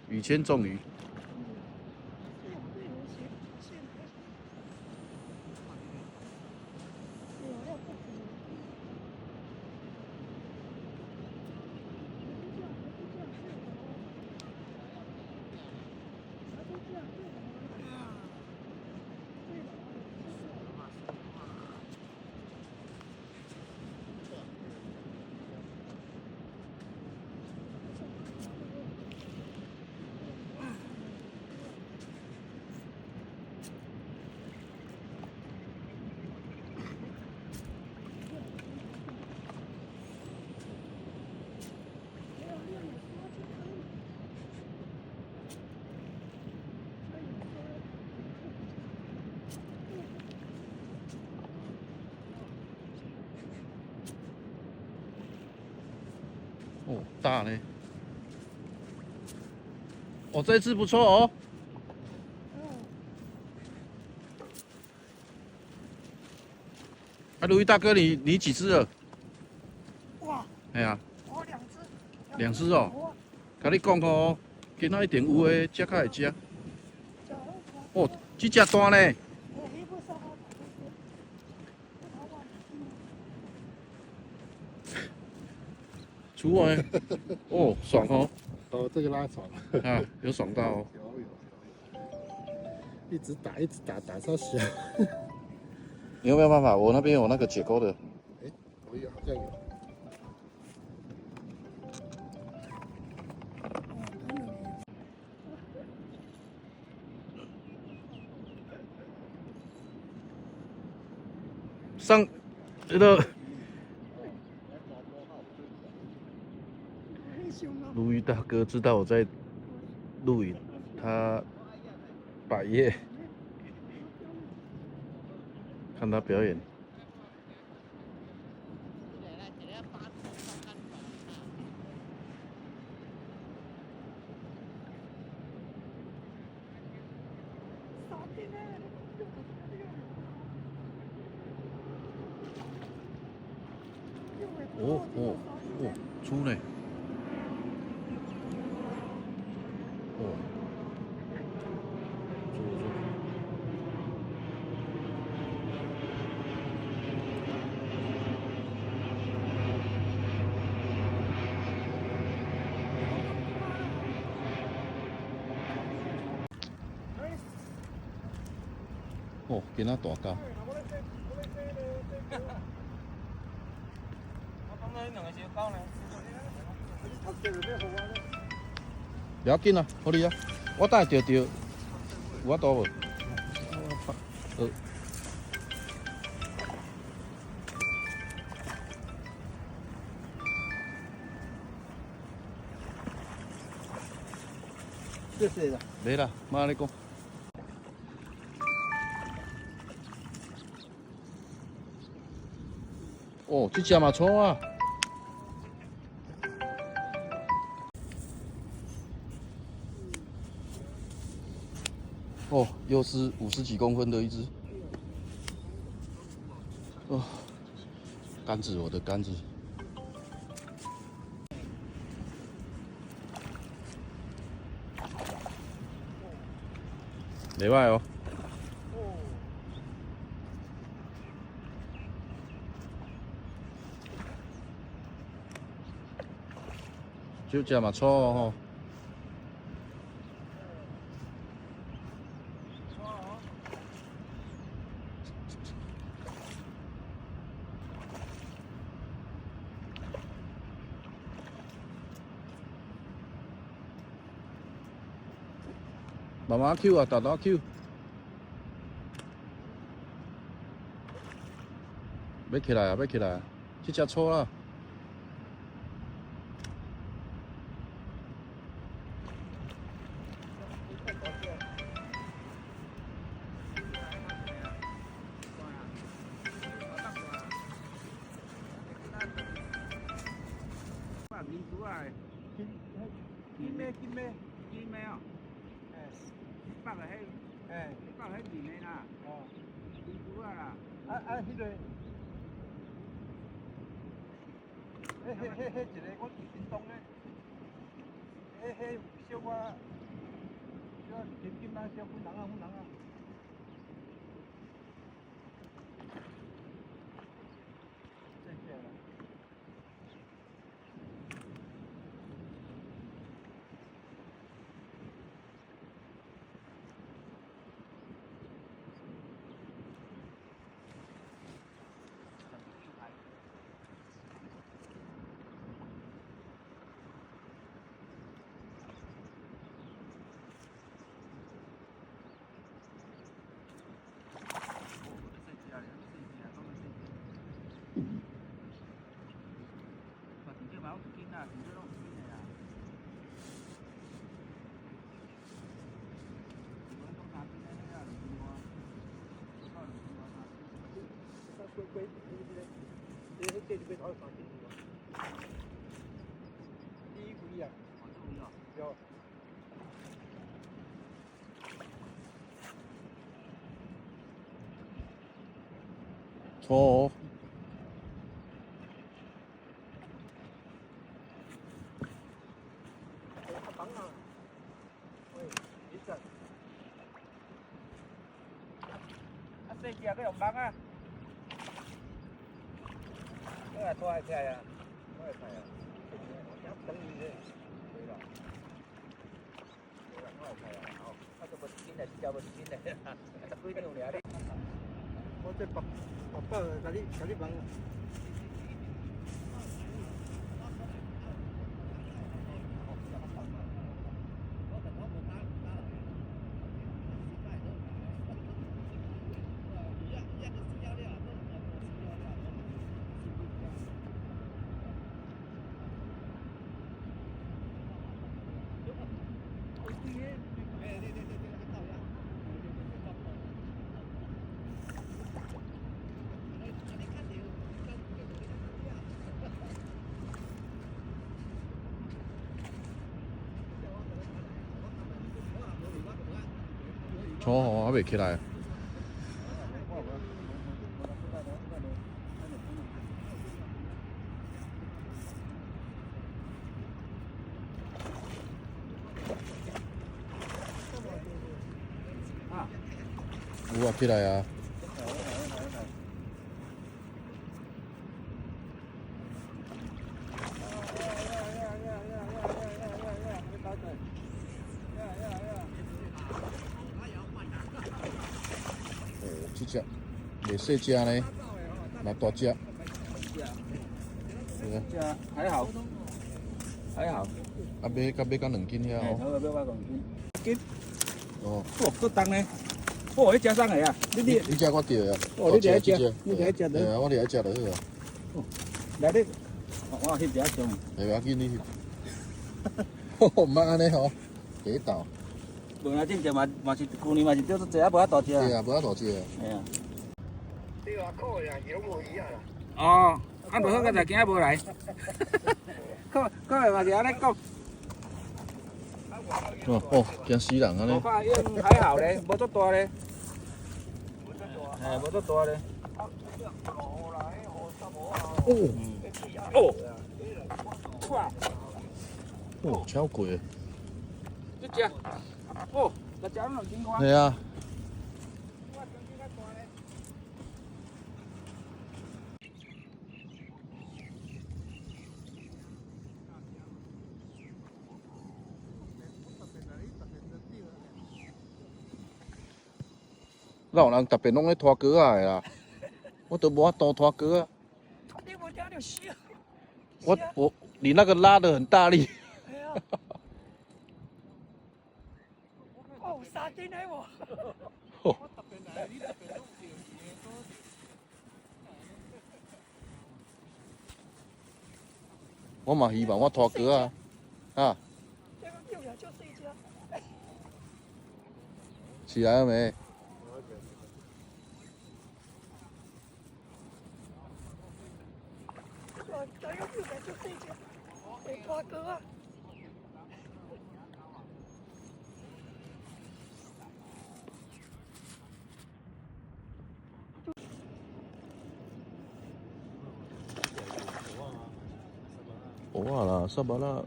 雨谦重鱼。哦，大呢。哦，这只不错哦。啊，卢毅大哥，你几只了？哇！哎呀，我2只。2只哦。甲你讲哦，今仔一定有诶，才较会食。哦，这只大呢。出来。哦，爽哦。哦，这个拉爽了。啊，有爽到哦。有，一直打，打到小。你有没有办法？我那边有那个解钩的。哎，我有，好像有。上，这个鲈鱼大哥知道我在录影，他百叶看他表演。哦哦哦，粗呢。哦，粗粗。哦，今仔大cá。不要紧啊，好哩啊，我等下钓有法度无？这是的。没啦，妈你讲。哦，这只嘛错啊。哦，又是50几公分的一只。哦，杆子，我的杆子。没坏哦。就这嘛错哦吼。慢慢 Q 啊，大大 Q。要起来啊，要起来啊！这只错啦。金咩哦？100个迄，100个迄面的啦。哦，珍珠啊啦。迄个，迄一个我住屏东的，迄小可。点点那小混人啊，混人啊。再见了。第一回啊，有。错。细只个用蚊啊，这个拖起来啊，拖起来啊，等你嘞，对啦，对啦，拖起来啊，好，啊，都无紧嘞，只无紧嘞，啊，几两尔哩。我这爸甲你问。错哦，还未起来。有啊，起来啊！哦，这只袂细只呢，嘛大只。这还好，还好。啊，买甲2斤遐哦。好，买2斤。哦。哦，够重呢。哦，迄只送的啊，你只我钓啊。哦，你第一只，你第一只对啊，我第一只就好啊。来你，我翕一下上。袂要紧你。吼，毋捌安尼吼，第道。无啊，真正嘛是去年嘛是钓足济啊，无啊大只。对啊，无啊大只啊。哎呀。对啊，可呀，有无一样啦。哦，啊无好个才今仔无来。可会嘛是安尼讲。哦，惊死人安尼。我看应还好咧，无足大咧。哎，无足大咧。哦。哦。哇！哦，超贵。这只。哦，这只2斤块。系啊。哪有人特别拢咧拖哥仔的啦？我都无法度拖哥啊。你无听到笑？我你那个拉得很大力。哎呀，哦，3斤的无？我嘛希望我拖哥啊，啊，这个钓了就睡觉。起来了没？咱要钓了就睡觉，会拖哥啊。蚵仔啦，沙巴啦，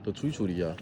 就水处理啊。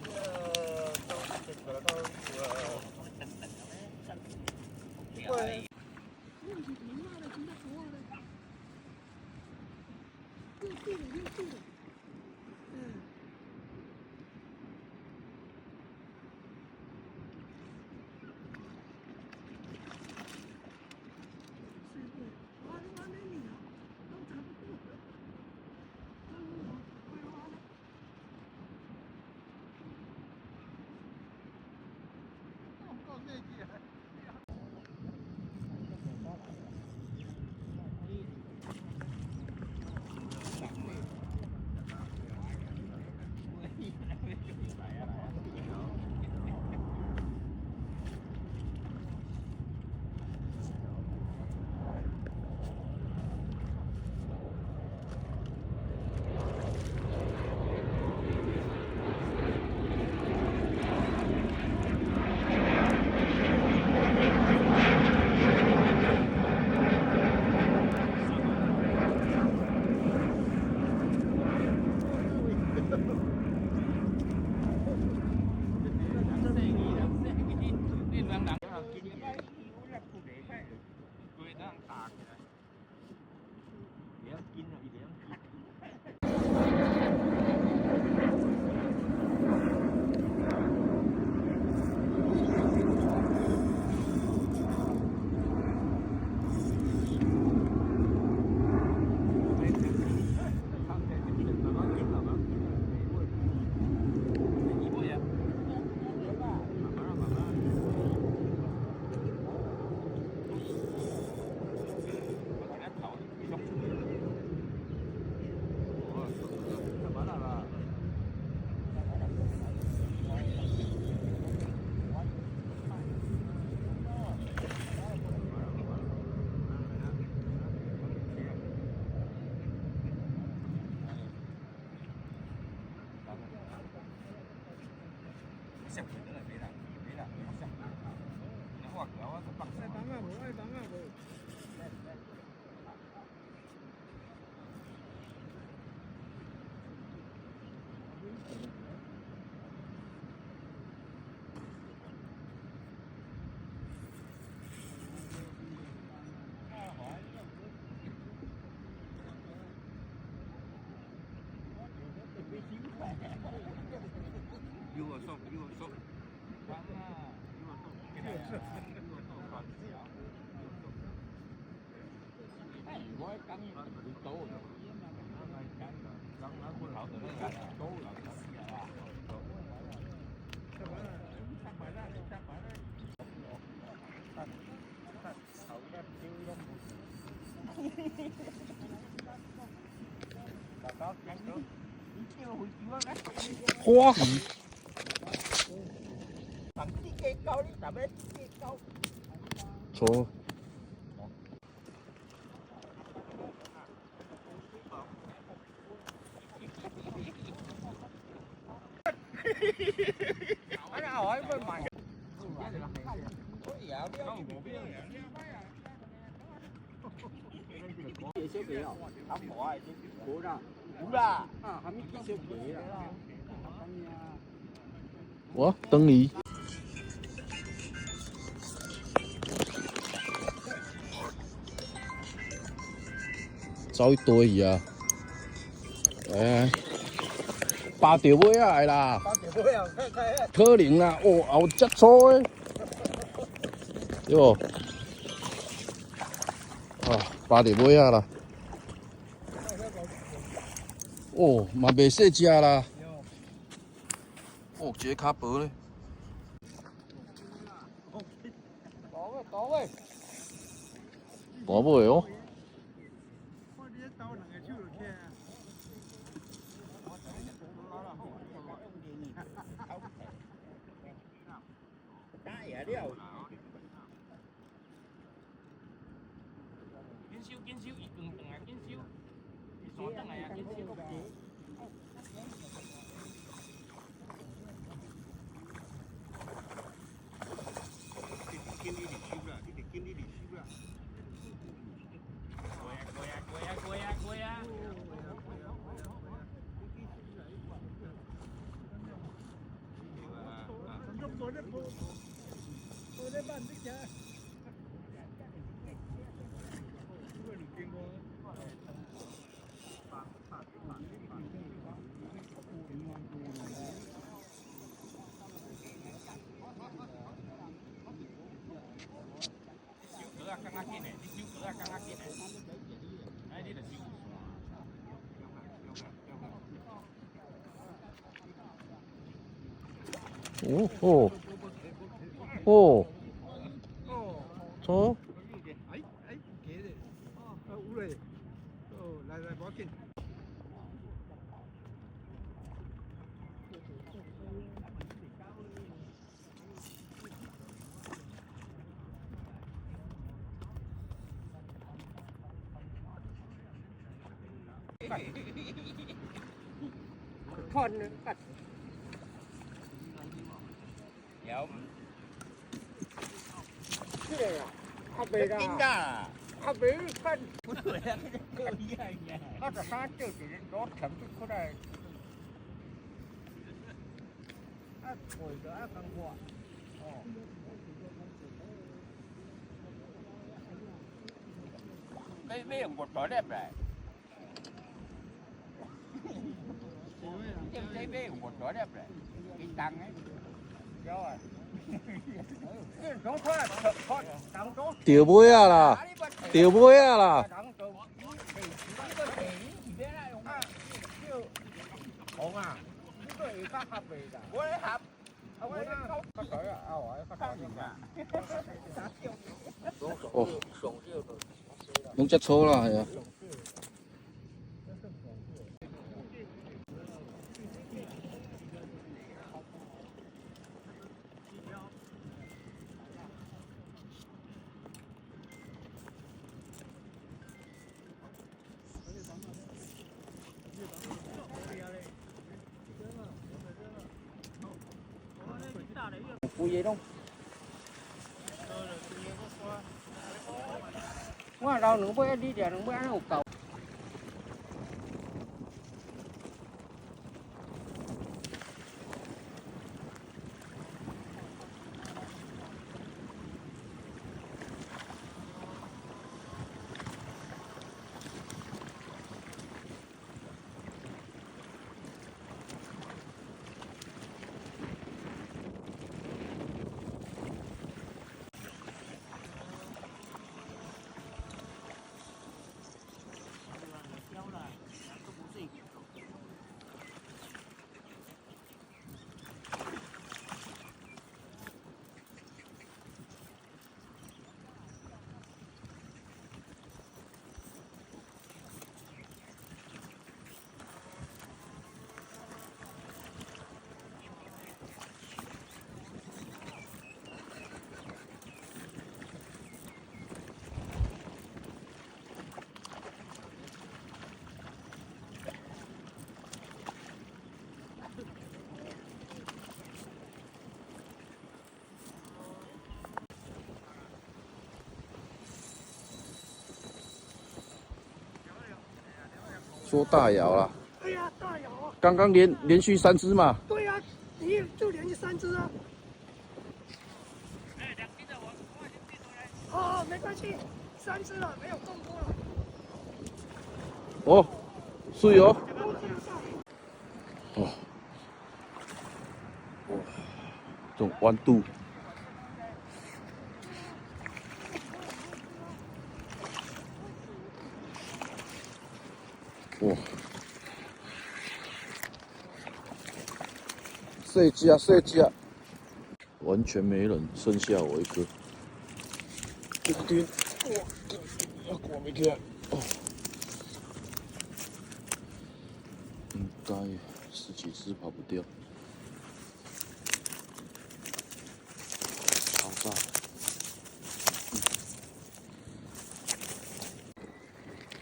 食佢都嚟俾啦，俾啦，我食。你話佢話佢北爱绑啊无，爱绑啊无。要啊叔，要啊叔。要啊叔。如果咁要到，咁門口度都有到啦，係嘛？花魚，錯。hỏi với mày小朋友，阿婆啊，冇啦，冇啦，啊，還沒見小朋友啦，我燈魚，走一堆啊！誒，八條尾啊，係啦，八條杯又睇可能啦，哦，有隻錯誒，對無？啊，八條尾啊啦，哦，嘛袂細隻啦，哦，這較薄咧，到位，薄尾哦。我呢一刀兩個手就聽。打嘢了。見燒，一頓頓啊，見燒，傻得嚟啊，見燒。我的鋪，我的辦的家。更加堅嚟，啲燒佢啊更加堅嚟，哎呢度燒。哦哦哦，錯。哎，幾嘞？有嘞。哦，來，唔要緊。con cắt dạ cái này à? Bề ra. Bề phân. nó là sát chứ thì nó thấm cái khối này Ngồi đỡ căng quả. cái mấy ông bột đẹp này cái mấy ông bột đẹp này cái tăng ấy rồi掉尾啊啦，掉尾啊啦，ổn à cái này phát hợp về đã bố đấy hợp ông ấy không có cởi à hỏi có cởi không à 哦，用隻錯啦，係啊。有嘢咯。我老两杯你两杯安有够。说大摇啦，哎呀，大摇啊！刚刚连续3只嘛。对呀、你就连续3只啊。好，没关系，3只了，没有动过了。哦，水哦。都看得到。哦，哇，这种弯度。哇，射架，完全没人，剩下我一个。这边，哇，我挂没起来。哦，应该10几只跑不掉。超炸！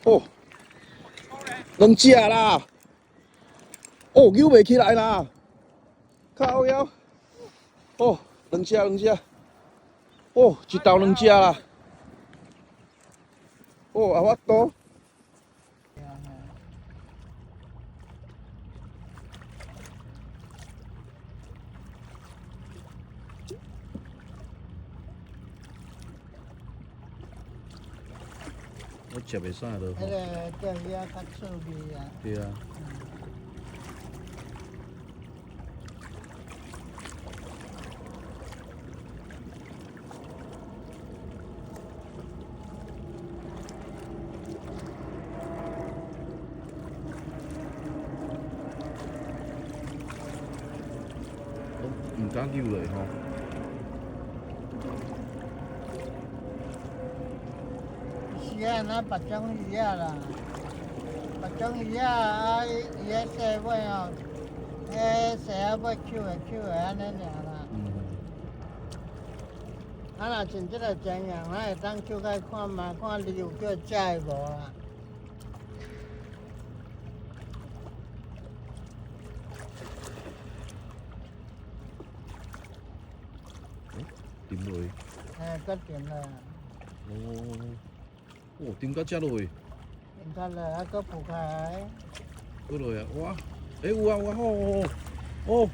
哦。2只啦！哦，扭袂起来啦！靠腰！哦，2只！哦，一斗2只啦！哦，啊法度。我吃袂啥落。迄个钓鱼啊，较趣味啊。对啊。唔敢游嘞吼。是啊，那别种鱼啊啦，别种鱼啊，伊个细尾哦，细啊尾扣的安尼尔啦。啊，若像即个真样，咱会当扣开看嘛，看你有叫食的无啦。沉落去。搁沉了。哦，哦，沉到遮落去。沉到了，啊，搁浮开来。过落去啊！哇，有啊，哦，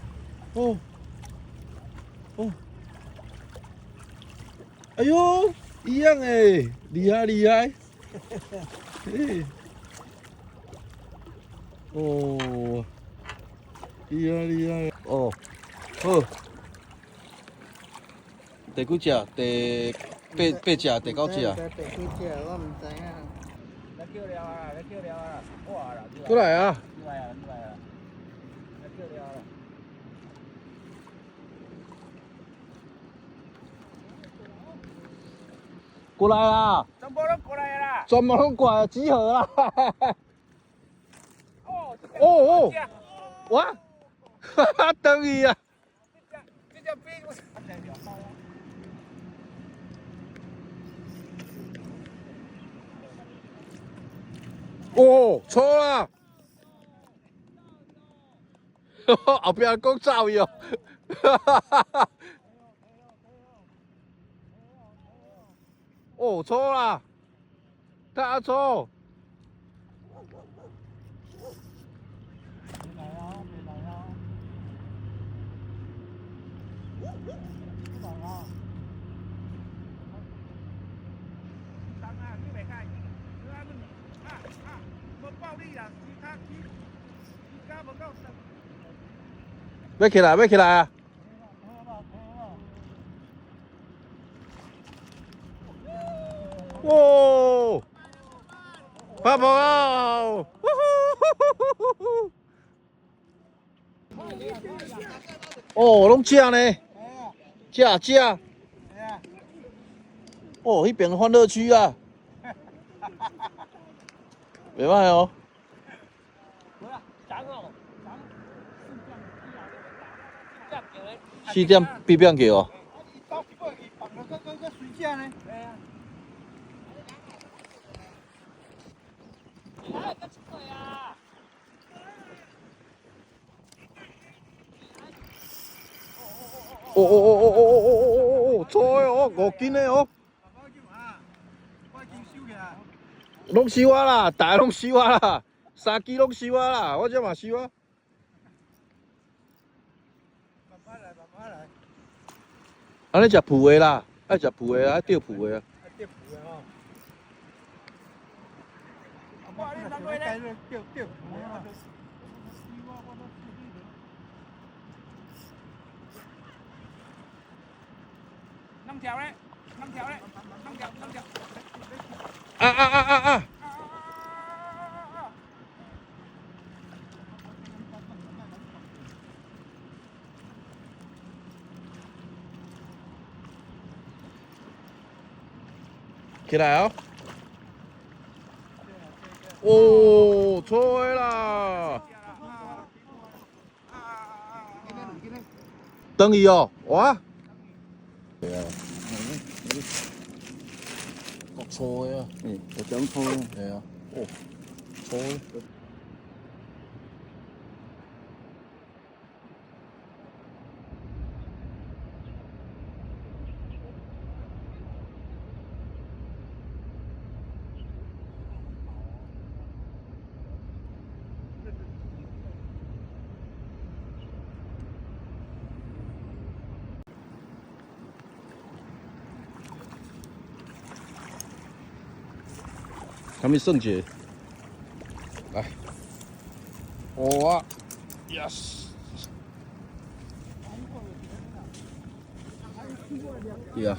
哎呦，一样哎，厉害！嘿，哦，厉害！哦，好，第几只？第8只，第9只。第几只我唔知影。来叫了啊！来叫了啊！哇啦！过来啊！来啊！来叫了啊！过来啦！全部都过来啦！全部拢过来集合啦！哦，哇！哈哈，等伊啊！这只比我。哦，错啦！后壁讲走伊哦。哦，粗啦，大粗。别来啊，别来啊！不来啊！当啊，你袂开，你啊你无暴力啦，其他无够深。要起来，要起来啊！哇！泡泡啊！哦，拢食呢，食。哦，迄边欢乐区啊，袂歹哦。4点必变叫哦。到过去放了个水饺呢。哦，错的哦，5斤的哦。拢收啊啦，大拢收啊啦，3支拢收啊啦，我这嘛收啊。慢慢来，慢慢来。安尼食脯的啦，爱食脯的，爱钓脯的啊。钓脯的哦。我你当过咧？钓脯的。năm条嘞，năm条嘞，năm条。啊！起来哦！哦，错的啦！等伊哦，哇！对啊，错的啊，有点错的，对啊，哦，错的。什么圣节？来，哇 ，yes，对啊。